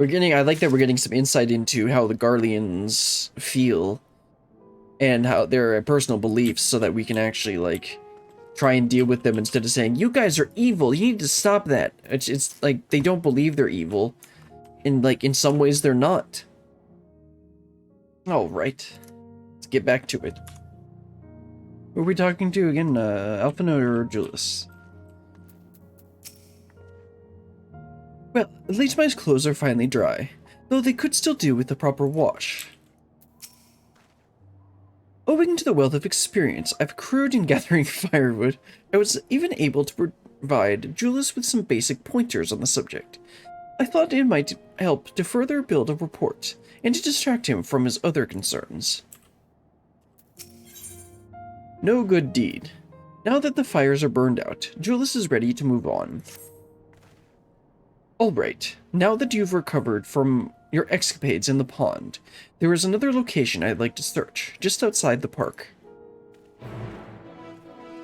I like that we're getting some insight into how the Garleans feel and how their personal beliefs so that we can actually, like, try and deal with them instead of saying, you guys are evil, you need to stop that. It's like, they don't believe they're evil. And, like, in some ways they're not. Alright. Let's get back to it. Who are we talking to again? Alphinaud or Jullus? Well, at least my clothes are finally dry, though they could still do with a proper wash. Owing to the wealth of experience I've accrued in gathering firewood, I was even able to provide Jullus with some basic pointers on the subject. I thought it might help to further build a rapport, and to distract him from his other concerns. No good deed. Now that the fires are burned out, Jullus is ready to move on. Alright, now that you've recovered from your escapades in the pond, there is another location I'd like to search, just outside the park.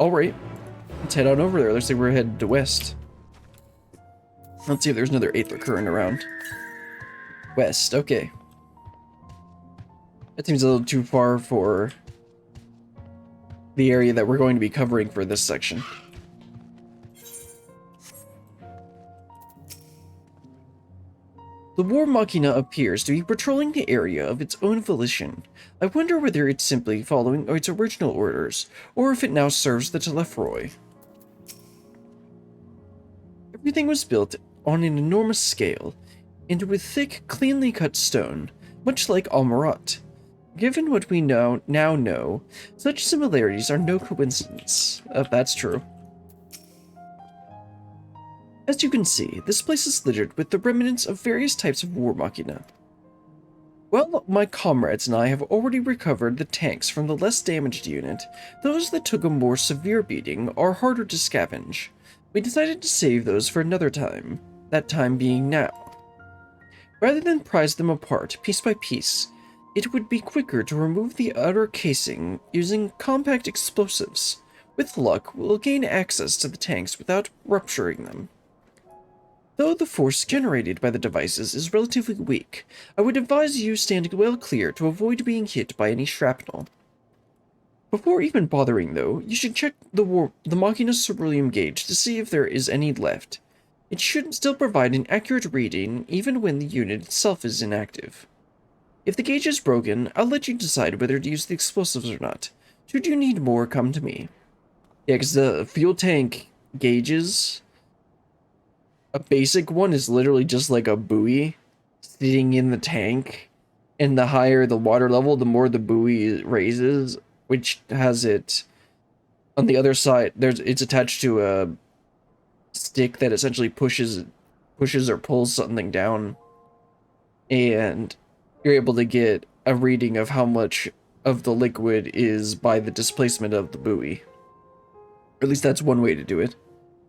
Alright, let's head on over there. Looks like we're headed to west. Let's see if there's another Aether current around. West, okay. That seems a little too far for the area that we're going to be covering for this section. The War Machina appears to be patrolling the area of its own volition. I wonder whether it's simply following its original orders, or if it now serves the Telephroi. Everything was built on an enormous scale, and with thick, cleanly cut stone, much like Almarat. Given what we now know, such similarities are no coincidence. That's true. As you can see, this place is littered with the remnants of various types of war machina. Well, my comrades and I have already recovered the tanks from the less damaged unit. Those that took a more severe beating are harder to scavenge. We decided to save those for another time, that time being now. Rather than prize them apart piece by piece, it would be quicker to remove the outer casing using compact explosives. With luck, we'll gain access to the tanks without rupturing them. Though the force generated by the devices is relatively weak, I would advise you standing well clear to avoid being hit by any shrapnel. Before even bothering, though, you should check the Machina's ceruleum gauge to see if there is any left. It should still provide an accurate reading even when the unit itself is inactive. If the gauge is broken, I'll let you decide whether to use the explosives or not. Should you need more, come to me. Yeah, because the fuel tank gauges, a basic one is literally just like a buoy sitting in the tank, and the higher the water level, the more the buoy raises, which has it on the other side. It's attached to a stick that essentially pushes or pulls something down, and you're able to get a reading of how much of the liquid is by the displacement of the buoy. Or at least that's one way to do it.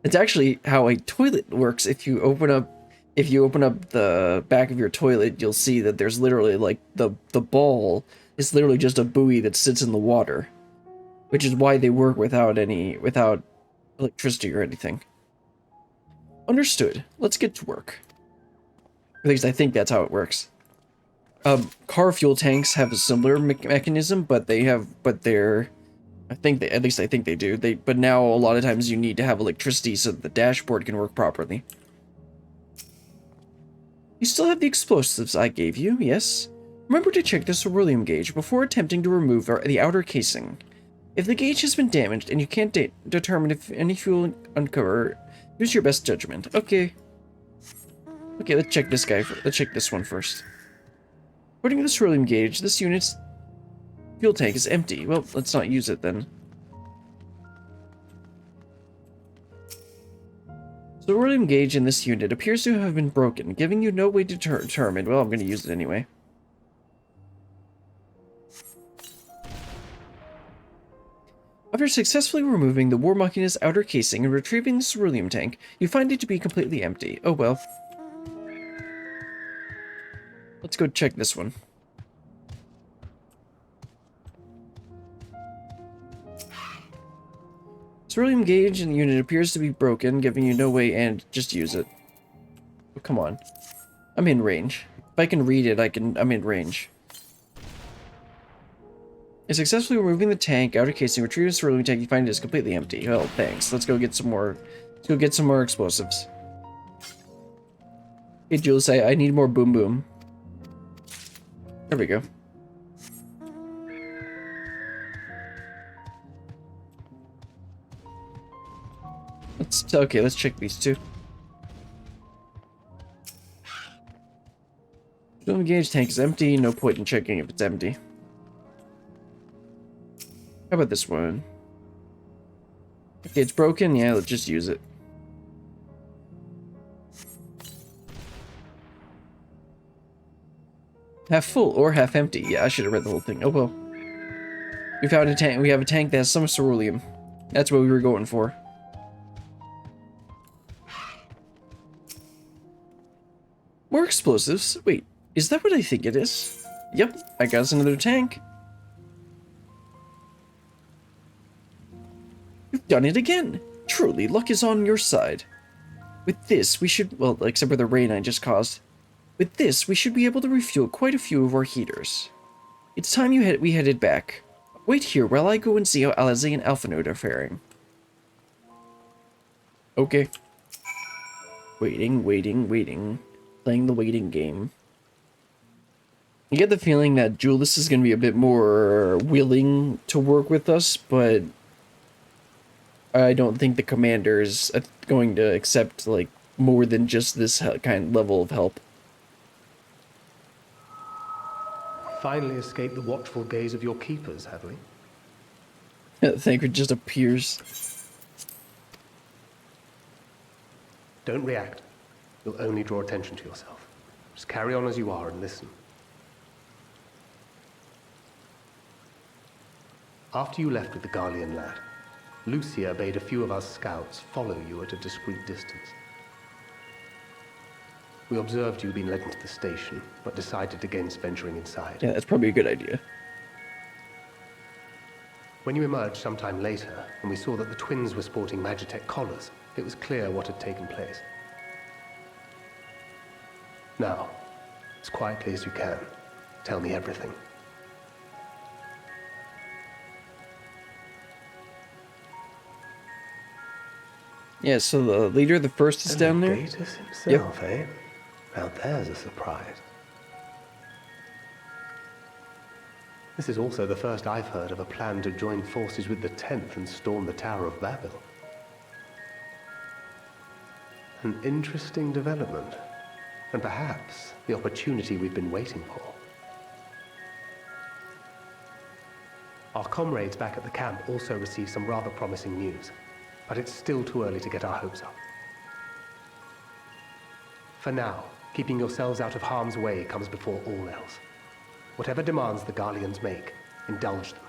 It's actually how a toilet works. If you open up the back of your toilet, you'll see that there's literally, like, the ball is literally just a buoy that sits in the water, which is why they work without electricity or anything. Understood. Let's get to work. At least I think that's how it works. Car fuel tanks have a similar mechanism, but I think they do. But now a lot of times you need to have electricity so that the dashboard can work properly. You still have the explosives I gave you, yes? Remember to check the ceruleum gauge before attempting to remove the outer casing. If the gauge has been damaged and you can't determine if any fuel uncover, use your best judgment. Okay. Okay, let's check this guy. Let's check this one first. According to the ceruleum gauge, this unit's fuel tank is empty. Well, let's not use it then. The ceruleum gauge in this unit appears to have been broken, giving you no way to determine. Well, I'm going to use it anyway. After successfully removing the War Machina's outer casing and retrieving the ceruleum tank, you find it to be completely empty. Oh well. Let's go check this one. Ceruleum gauge in the unit appears to be broken, giving you no way and just use it. Oh, come on. I'm in range. If I can read it, I'm in range. Is successfully removing the tank, outer casing, retrieving the swirling tank, you find it is completely empty. Well, thanks. Let's go get some more. Let's go get some more explosives. Hey, Jullus, I need more boom boom. There we go. Let's check these two. Don't engage, tank is empty. No point in checking if it's empty. How about this one? Okay, it's broken. Yeah, let's just use it. Half full or half empty. Yeah, I should have read the whole thing. Oh well. We found a tank. We have a tank that has some ceruleum. That's what we were going for. More explosives? Wait, is that what I think it is? Yep, I got us another tank. You've done it again. Truly, luck is on your side. With this, we should, well, except for the rain I just caused. With this, we should be able to refuel quite a few of our heaters. It's time we headed back. Wait here while I go and see how Alizé and Alphanode are faring. Okay. Waiting. Playing the waiting game. You get the feeling that Jullus is going to be a bit more willing to work with us, but I don't think the commander is going to accept, like, more than just this kind of level of help. Finally escaped the watchful gaze of your keepers, have we? The Thanker just appears. Don't react. You'll only draw attention to yourself. Just carry on as you are and listen. After you left with the Garlean lad, Lucia bade a few of our scouts follow you at a discreet distance. We observed you being led into the station, but decided against venturing inside. Yeah, that's probably a good idea. When you emerged sometime later, and we saw that the twins were sporting Magitech collars, it was clear what had taken place. Now, as quietly as you can, tell me everything. Yeah, so the leader of the first is down there? Gatus himself, eh? Now there's a surprise. This is also the first I've heard of a plan to join forces with the 10th and storm the Tower of Babel. An interesting development, and perhaps the opportunity we've been waiting for. Our comrades back at the camp also received some rather promising news, but it's still too early to get our hopes up. For now, keeping yourselves out of harm's way comes before all else. Whatever demands the Garleans make, indulge them.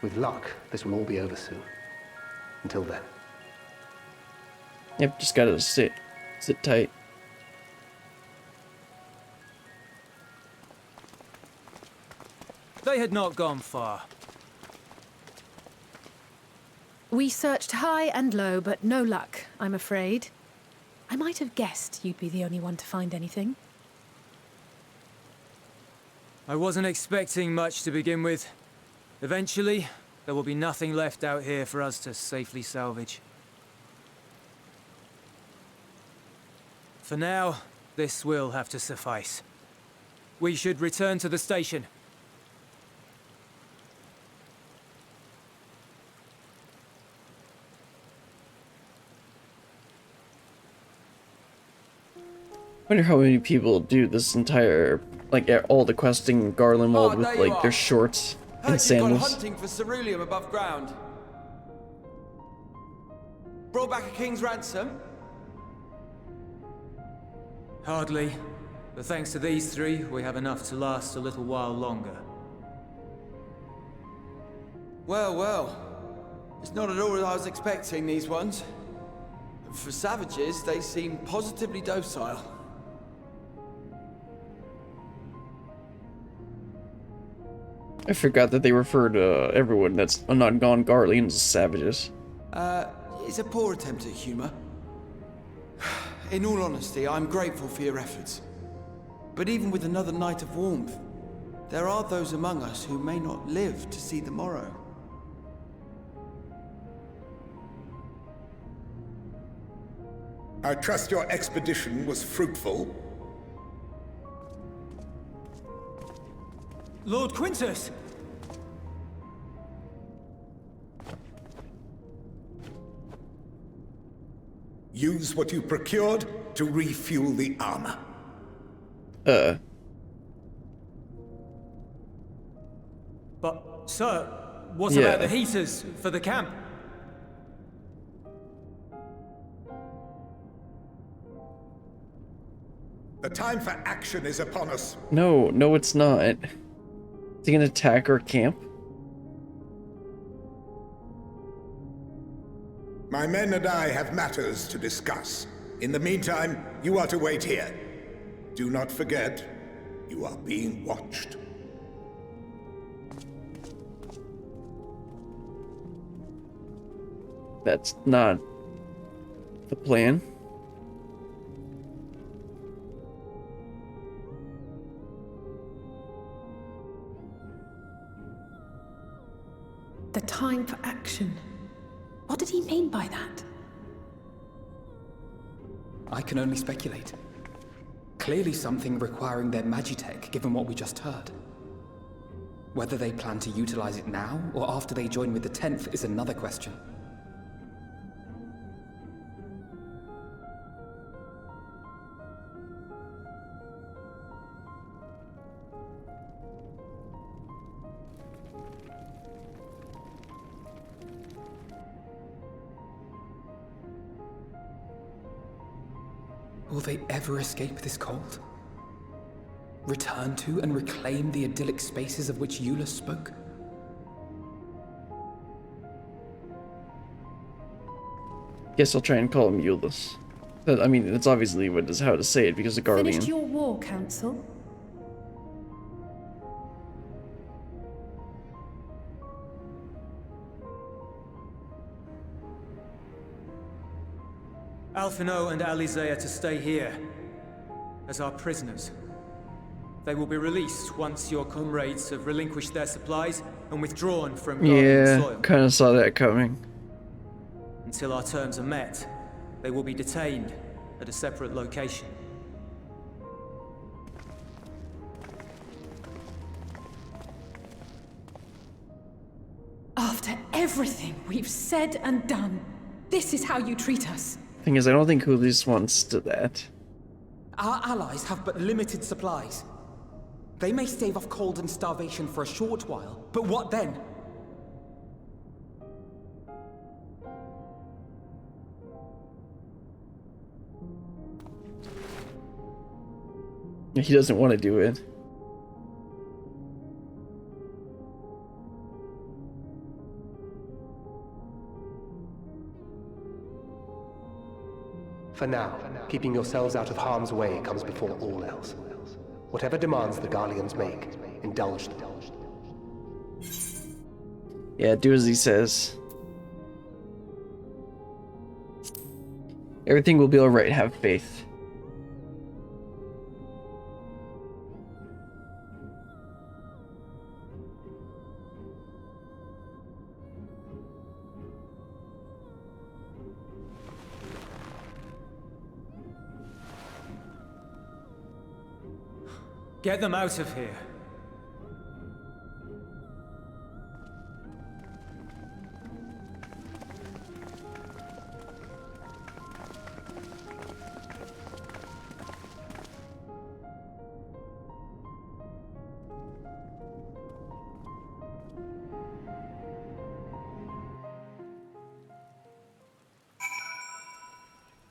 With luck, this will all be over soon. Until then. Yep, just gotta sit tight. They had not gone far. We searched high and low, but no luck, I'm afraid. I might have guessed you'd be the only one to find anything. I wasn't expecting much to begin with. Eventually, there will be nothing left out here for us to safely salvage. For now, this will have to suffice. We should return to the station. I wonder how many people do this entire, like, all the questing in Garlemald with, like, their shorts and sandals. Gone hunting for ceruleum above ground. Brought back a king's ransom? Hardly. But thanks to these three, we have enough to last a little while longer. Well, well. It's not at all as I was expecting, these ones. For savages, they seem positively docile. I forgot that they refer to everyone that's not gone Garleans as savages. is a poor attempt at humor. In all honesty, I'm grateful for your efforts. But even with another night of warmth, there are those among us who may not live to see the morrow. I trust your expedition was fruitful. Lord Quintus! Use what you procured to refuel the armor. But, sir, what Yeah. about the heaters for the camp? The time for action is upon us. No, no, it's not. Is he gonna attack our camp? My men and I have matters to discuss. In the meantime, you are to wait here. Do not forget, you are being watched. That's not the plan. The time for action. What did he mean by that? I can only speculate. Clearly something requiring their magitech, given what we just heard. Whether they plan to utilize it now, or after they join with the 10th, is another question. Will they ever escape this cold? Return to and reclaim the idyllic spaces of which Jullus spoke? Guess I'll try and call him Jullus. I mean, it's obviously what is how to say it because the Guardian. Finished your war, Council? Alphino and Alize are to stay here as our prisoners. They will be released once your comrades have relinquished their supplies and withdrawn from Guardian Yeah, soil. kind of saw that coming. Until our terms are met, they will be detained at a separate location. After everything we've said and done, this is how you treat us. Thing is, I don't think Julius wants to that. Our allies have but limited supplies. They may stave off cold and starvation for a short while, but what then? He doesn't want to do it. For now, keeping yourselves out of harm's way comes before all else. Whatever demands the Garleans make, indulge them. Yeah, do as he says. Everything will be alright, have faith. Get them out of here.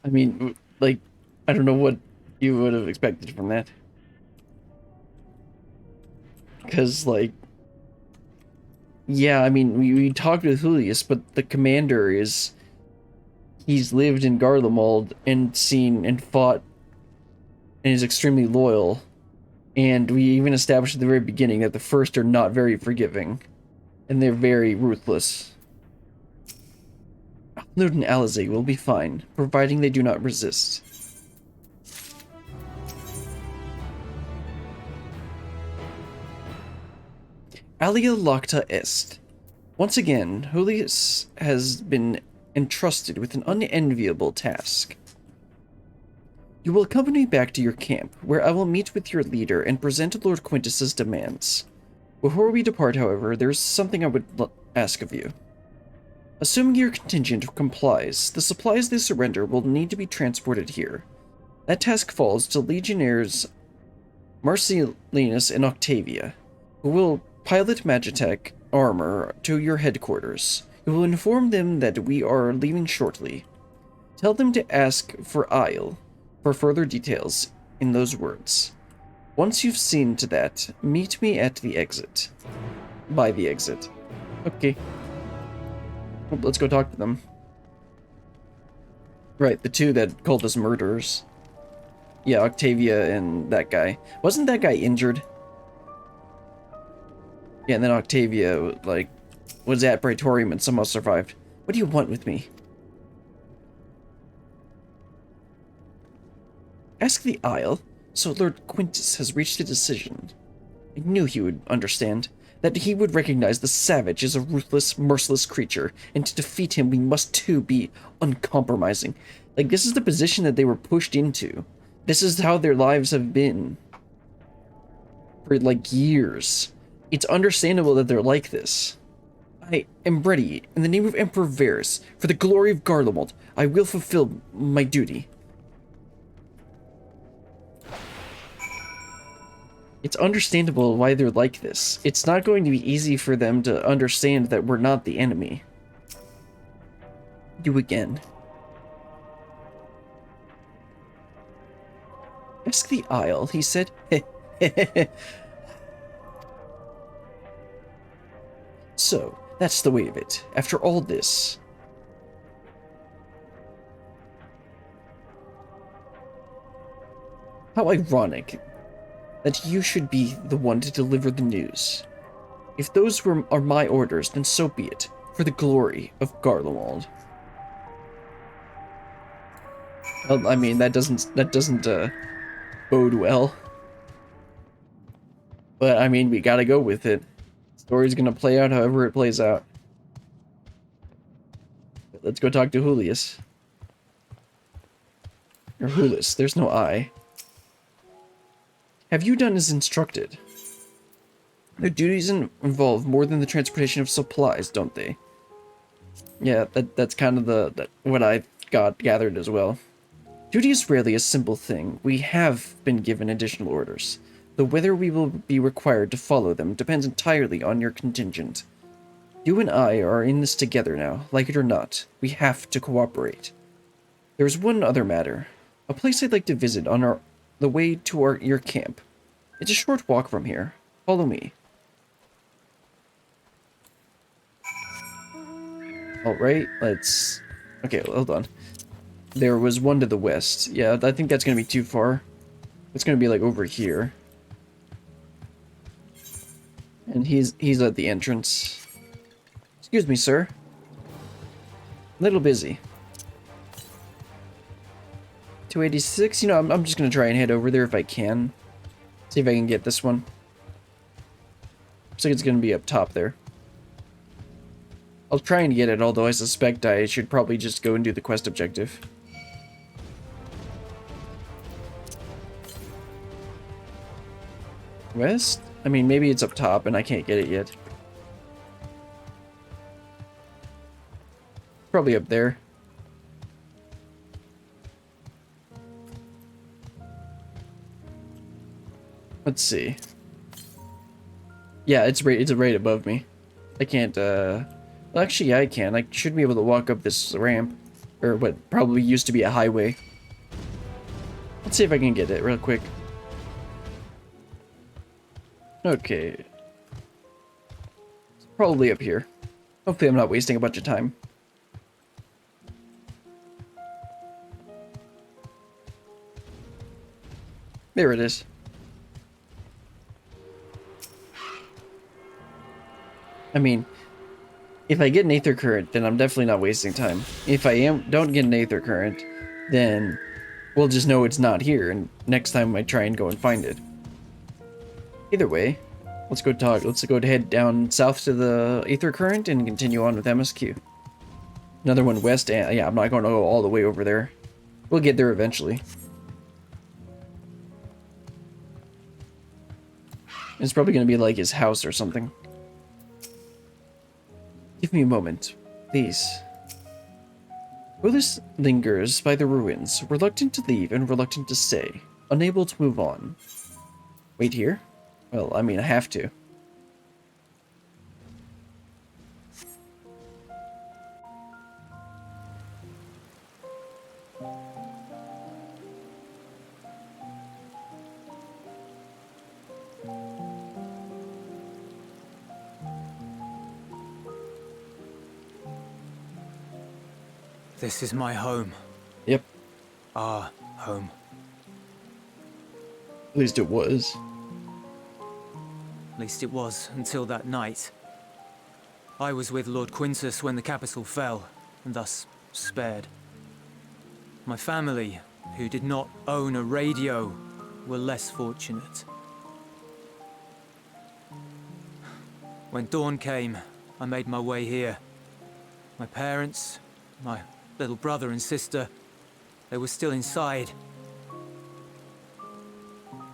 I mean, like, I don't know what you would have expected from that. Because, like, yeah, I mean, we talked with Julius, but the commander is... He's lived in Garlemald and seen and fought and is extremely loyal. And we even established at the very beginning that the First are not very forgiving. And they're very ruthless. Lud and Alizé will be fine, providing they do not resist. Alia lacta est. Once again, Jullus has been entrusted with an unenviable task. You will accompany me back to your camp, where I will meet with your leader and present Lord Quintus's demands. Before we depart, however, there is something I would ask of you. Assuming your contingent complies, the supplies they surrender will need to be transported here. That task falls to Legionnaires Marcellinus and Octavia, who will pilot Magitech armor to your headquarters. You will inform them that we are leaving shortly. Tell them to ask for Isle for further details in those words. Once you've seen to that, meet me at the exit. By the exit. Okay. Well, let's go talk to them. Right, the two that called us murderers. Yeah, Octavia and that guy. Wasn't that guy injured? Yeah, and then Octavia, like, was at Praetorium and somehow survived. What do you want with me? Ask the Isle. So Lord Quintus has reached a decision. I knew he would understand. That he would recognize the savage as a ruthless, merciless creature, and to defeat him we must too be uncompromising. Like, this is the position that they were pushed into. This is how their lives have been. For, like, years. It's understandable that they're like this. I am ready, in the name of Emperor Varus, for the glory of Garlemald, I will fulfill my duty. It's understandable why they're like this. It's not going to be easy for them to understand that we're not the enemy. You again. Ask the Isle, he said. So, that's the way of it. After all this... How ironic that you should be the one to deliver the news. If those are my orders, then so be it, for the glory of Garlemald. Well, I mean, that doesn't bode well. But, I mean, we gotta go with it. Story's gonna play out however it plays out. Let's go talk to Julius. Or Jullus, there's no I. Have you done as instructed? Their duties involve more than the transportation of supplies, don't they? Yeah, that's kind of what I gathered as well. Duty is rarely a simple thing. We have been given additional orders, though whether we will be required to follow them depends entirely on your contingent. You and I are in this together now, like it or not. We have to cooperate. There's one other matter. A place I'd like to visit on the way to your camp. It's a short walk from here. Follow me. Alright, let's... Okay, hold on. There was one to the west. Yeah, I think that's gonna be too far. It's gonna be like over here. And he's at the entrance. Excuse me, sir. A little busy. 286? You know, I'm just gonna try and head over there if I can. See if I can get this one. Looks like it's gonna be up top there. I'll try and get it, although I suspect I should probably just go and do the quest objective. West? I mean, maybe it's up top and I can't get it yet. Probably up there. Let's see. Yeah, it's right above me. I can't, well, actually, yeah, I can. I should be able to walk up this ramp. Or what probably used to be a highway. Let's see if I can get it real quick. Okay. It's probably up here. Hopefully I'm not wasting a bunch of time. There it is. I mean, If I get an Aether Current, then I'm definitely not wasting time. If don't get an Aether Current, then we'll just know it's not here, and next time I try and go and find it. Either way, let's go head down south to the Aether Current and continue on with MSQ. Another one west, and yeah, I'm not going to go all the way over there. We'll get there eventually. It's probably going to be like his house or something. Give me a moment, please. Jullus lingers by the ruins, reluctant to leave and reluctant to stay, unable to move on. Wait here? Well, I mean, I have to. This is my home. Yep, Our home. at least it was. At least it was, until that night. I was with Lord Quintus when the capital fell, and thus spared. My family, who did not own a radio, were less fortunate. When dawn came, I made my way here. My parents, my little brother and sister, they were still inside.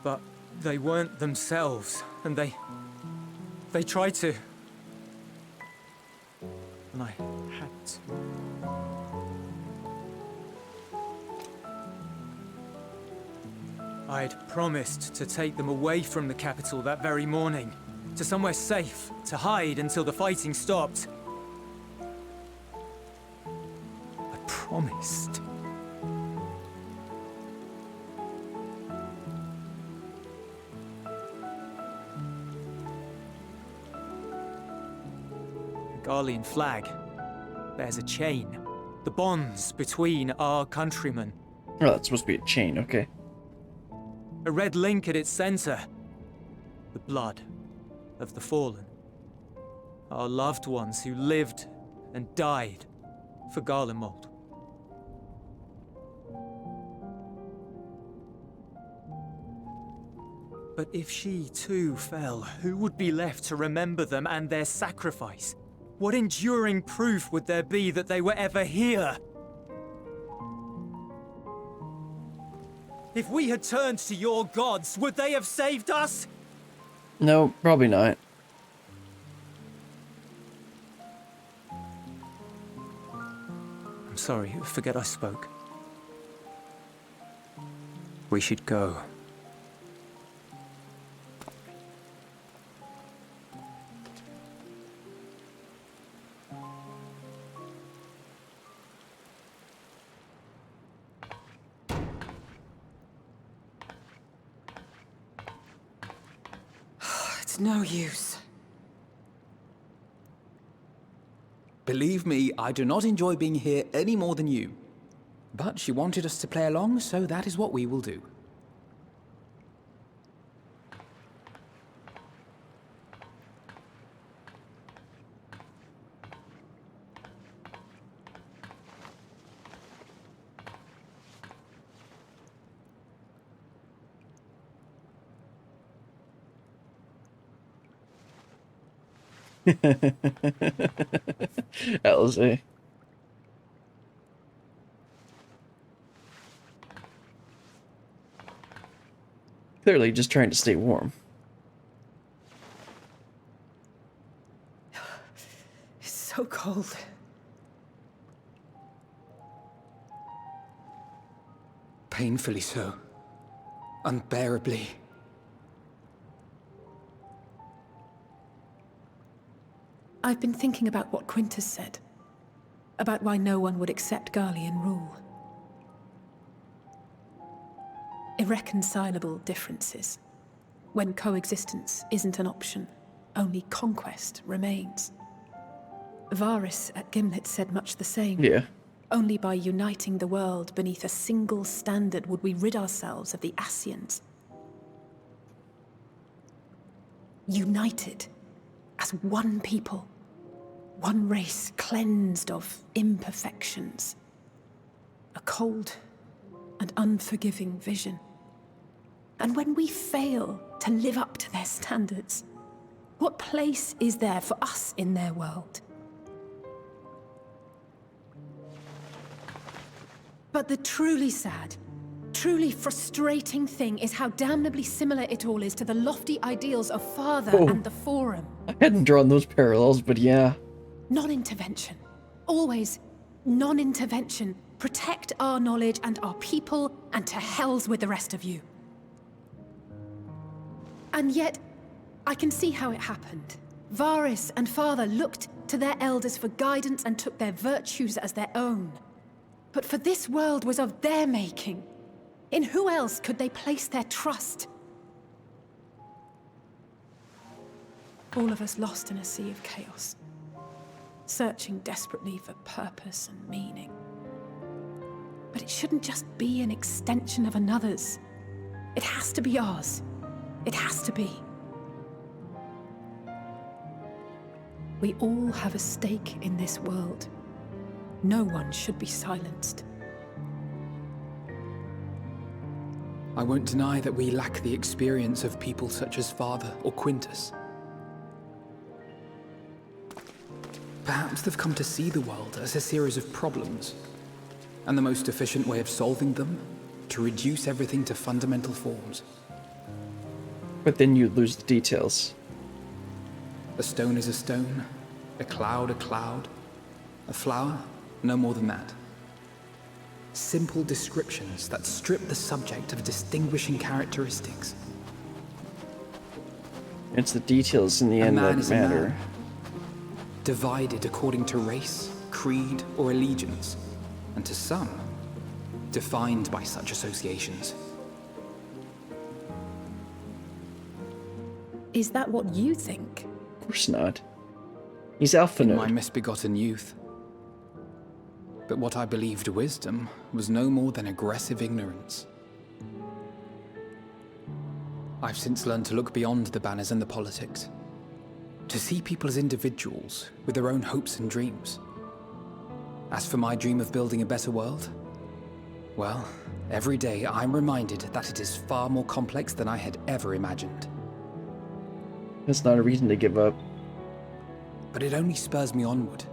But they weren't themselves, and they tried to. And I had to. I'd promised to take them away from the capital that very morning, to somewhere safe, to hide until the fighting stopped. I promised. The Garlean flag bears a chain, the bonds between our countrymen. Oh, that's supposed to be a chain, okay. A red link at its center. The blood of the fallen. Our loved ones who lived and died for Garlemald. But if she too fell, who would be left to remember them and their sacrifice? What enduring proof would there be that they were ever here? If we had turned to your gods, would they have saved us? No, probably not. I'm sorry, forget I spoke. We should go. It's no use. Believe me, I do not enjoy being here any more than you. But she wanted us to play along, so that is what we will do. Alice. Clearly just trying to stay warm. It's so cold. Painfully so. Unbearably. I've been thinking about what Quintus said. About why no one would accept Garlean rule. Irreconcilable differences. When coexistence isn't an option, only conquest remains. Varys at Gimlet said much the same. Yeah. Only by uniting the world beneath a single standard would we rid ourselves of the Ascians. United as one people. One race cleansed of imperfections. A cold and unforgiving vision. And when we fail to live up to their standards, what place is there for us in their world? But the truly sad, truly frustrating thing is how damnably similar it all is to the lofty ideals of Father and the Forum. I hadn't drawn those parallels, but yeah. Non-intervention. Always non-intervention. Protect our knowledge and our people, and to hells with the rest of you. And yet, I can see how it happened. Varys and Father looked to their elders for guidance and took their virtues as their own. But for this world was of their making. In who else could they place their trust? All of us lost in a sea of chaos, searching desperately for purpose and meaning. But it shouldn't just be an extension of another's. It has to be ours. It has to be. We all have a stake in this world. No one should be silenced. I won't deny that we lack the experience of people such as Father or Quintus. Perhaps they've come to see the world as a series of problems, and the most efficient way of solving them, to reduce everything to fundamental forms. But then you lose the details. A stone is a stone, a cloud, a flower, no more than that. Simple descriptions that strip the subject of distinguishing characteristics. It's the details in the A end man that is a matter. man, divided according to race, creed, or allegiance, and to some, defined by such associations. Is that what you think? Of course not. He's Alpha In my Node. misbegotten youth. But what I believed wisdom was no more than aggressive ignorance. I've since learned to look beyond the banners and the politics, to see people as individuals with their own hopes and dreams. As for my dream of building a better world, well, every day I'm reminded that it is far more complex than I had ever imagined. That's not a reason to give up. But it only spurs me onward,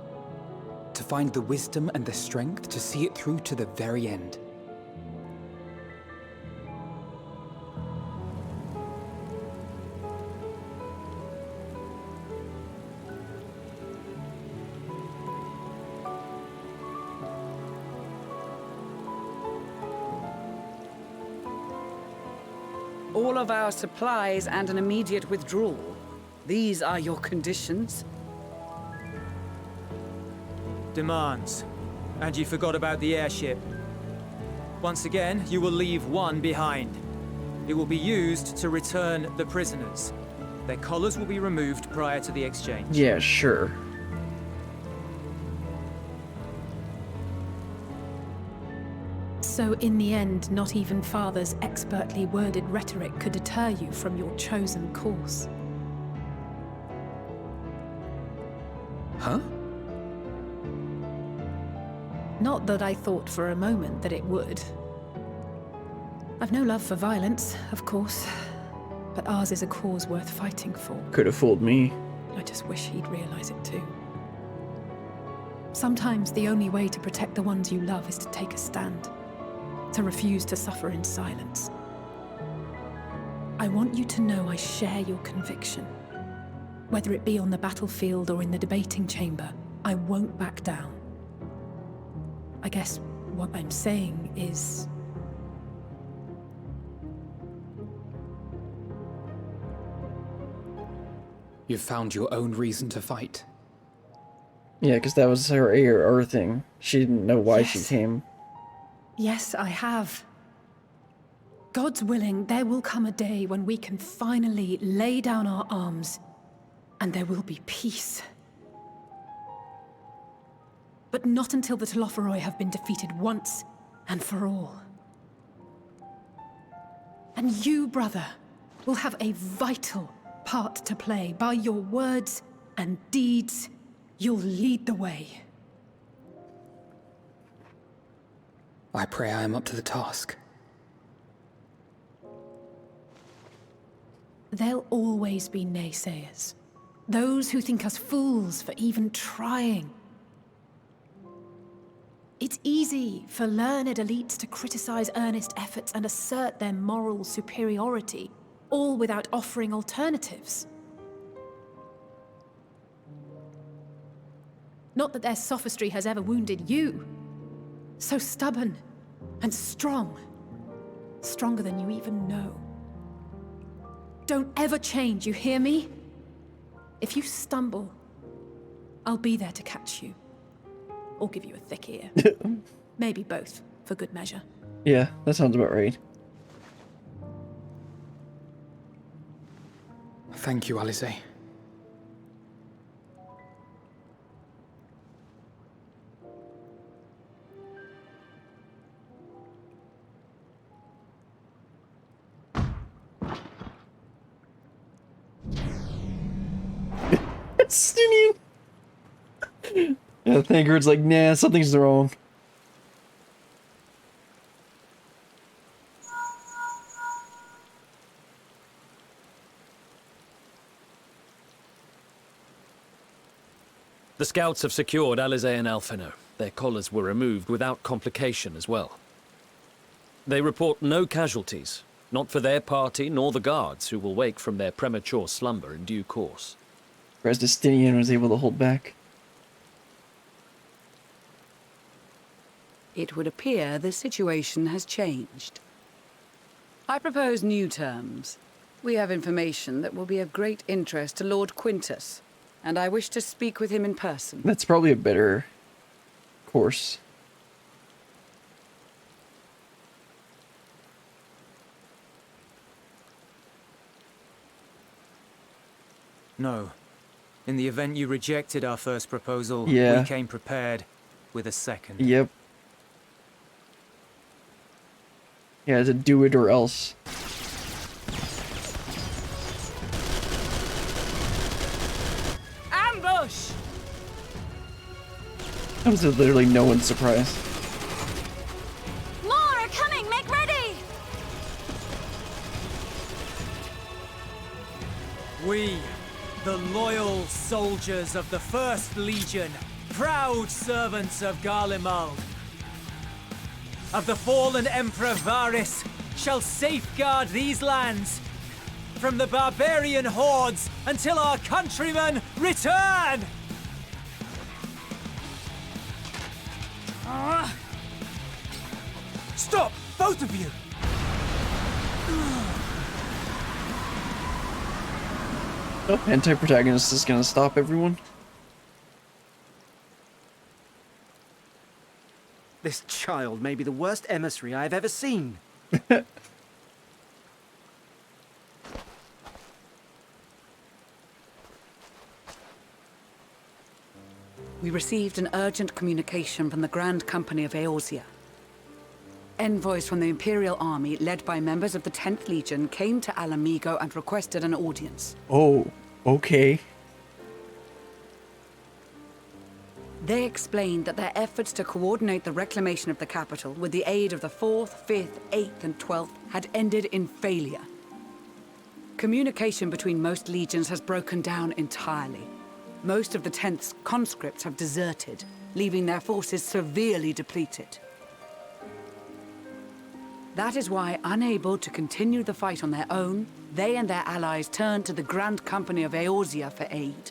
to find the wisdom and the strength to see it through to the very end. All of our supplies and an immediate withdrawal. These are your conditions? Demands. And you forgot about the airship. Once again, you will leave one behind. It will be used to return the prisoners. Their collars will be removed prior to the exchange. Yeah, sure. So in the end, not even Father's expertly worded rhetoric could deter you from your chosen course. Huh? Not that I thought for a moment that it would. I've no love for violence, of course, but ours is a cause worth fighting for. Could have fooled me. I just wish he'd realize it too. Sometimes the only way to protect the ones you love is to take a stand, to refuse to suffer in silence. I want you to know I share your conviction. Whether it be on the battlefield or in the debating chamber, I won't back down. I guess what I'm saying is... You've found your own reason to fight. Yeah, because that was her thing. She didn't know why she Yes. came. Yes, I have. God's willing, there will come a day when we can finally lay down our arms, and there will be peace. But not until the Telophoroi have been defeated once and for all. And you, brother, will have a vital part to play by your words and deeds You'll lead the way. I pray I am up to the task. There'll always be naysayers. Those who think us fools for even trying. It's easy for learned elites to criticize earnest efforts and assert their moral superiority, all without offering alternatives. Not that their sophistry has ever wounded you. So stubborn and strong. Stronger than you even know. Don't ever change, you hear me? If you stumble, I'll be there to catch you. Or give you a thick ear. Maybe both, for good measure. Yeah, that sounds about right. Thank you, Alisaie. Stinian! Yeah, Thancred's like, nah, something's wrong. The scouts have secured Alisaie and Alphino. Their collars were removed without complication as well. They report no casualties, not for their party nor the guards, who will wake from their premature slumber in due course. Whereas Justinian was able to hold back. It would appear the situation has changed. I propose new terms. We have information that will be of great interest to Lord Quintus, and I wish to speak with him in person. That's probably a better course. No. In the event you rejected our first proposal, Yeah. we came prepared with a second. Yep. Yeah, to do it or else. Ambush! That was literally no one's surprise. More are coming! Make ready! We, the loyal soldiers of the First Legion, proud servants of Garlemald, of the fallen Emperor Varys, shall safeguard these lands from the barbarian hordes until our countrymen return! Stop, both of you! Oh, anti-protagonist is gonna stop everyone. This child may be the worst emissary I have ever seen. We received an urgent communication from the Grand Company of Eorzea. Envoys from the Imperial Army, led by members of the 10th Legion, came to Alamigo and requested an audience. Oh, okay. They explained that their efforts to coordinate the reclamation of the capital with the aid of the 4th, 5th, 8th, and 12th had ended in failure. Communication between most legions has broken down entirely. Most of the 10th's conscripts have deserted, leaving their forces severely depleted. That is why, unable to continue the fight on their own, they and their allies turned to the Grand Company of Eorzea for aid.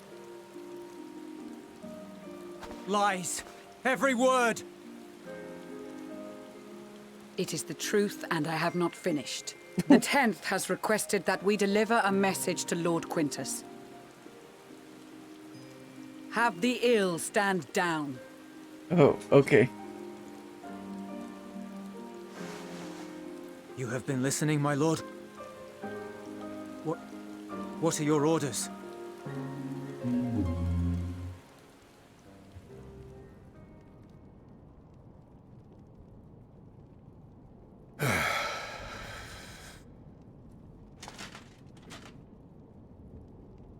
Lies! Every word! It is the truth, and I have not finished. The 10th has requested that we deliver a message to Lord Quintus. Have the ill stand down. Oh, okay. You have been listening, my lord? What are your orders?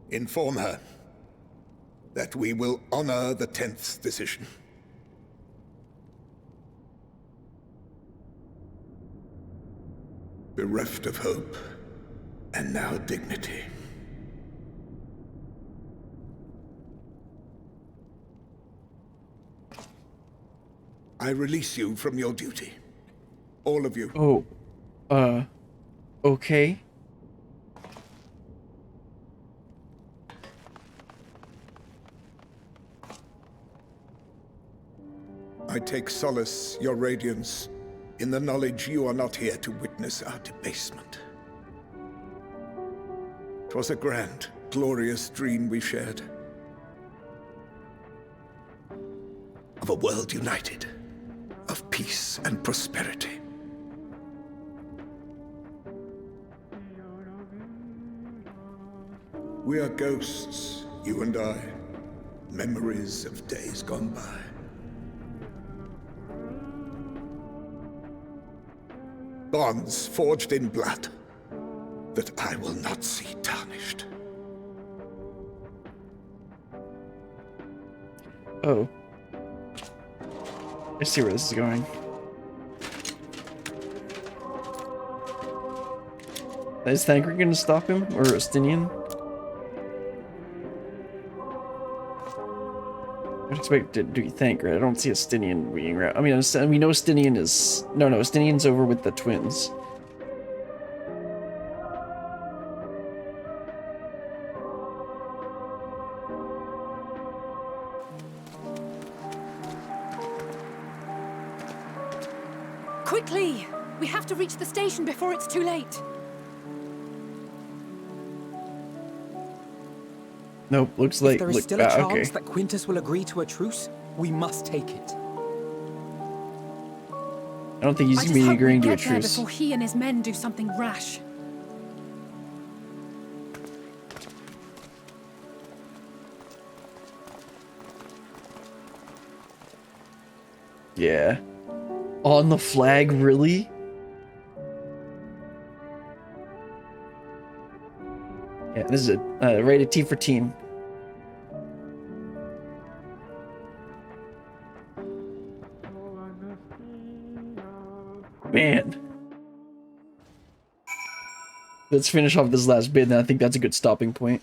Inform her. that we will honor the 10th's decision. Bereft of hope, and now dignity. I release you from your duty. All of you. Oh, okay. I take solace, your radiance, in the knowledge you are not here to witness our debasement. 'Twas a grand, glorious dream we shared. Of a world united, of peace and prosperity. We are ghosts, you and I, memories of days gone by. Bonds forged in blood that I will not see tarnished. Oh. I see where this is going. Is Thancred gonna stop him? Or Estinian? I'd expect it to be Thancred. I don't see Estinian being around. I mean, we know Estinian is... No, Estinian's over with the twins. Quickly! We have to reach the station before it's too late. Nope, looks like... If there is still a chance okay. that Quintus will agree to a truce, we must take it. I don't think he's I gonna just be hope agreeing we to a get there truce. before he and his men do something rash. Yeah. On the flag, really? Yeah, this is a rated T for team. Man. Let's finish off this last bit, and I think that's a good stopping point.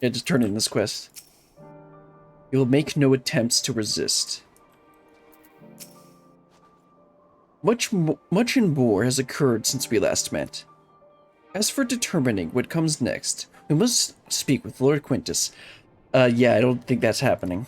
Yeah, just turn in this quest. You will make no attempts to resist. Much in war has occurred since we last met. As for determining what comes next, we must speak with Lord Quintus. Yeah, I don't think that's happening.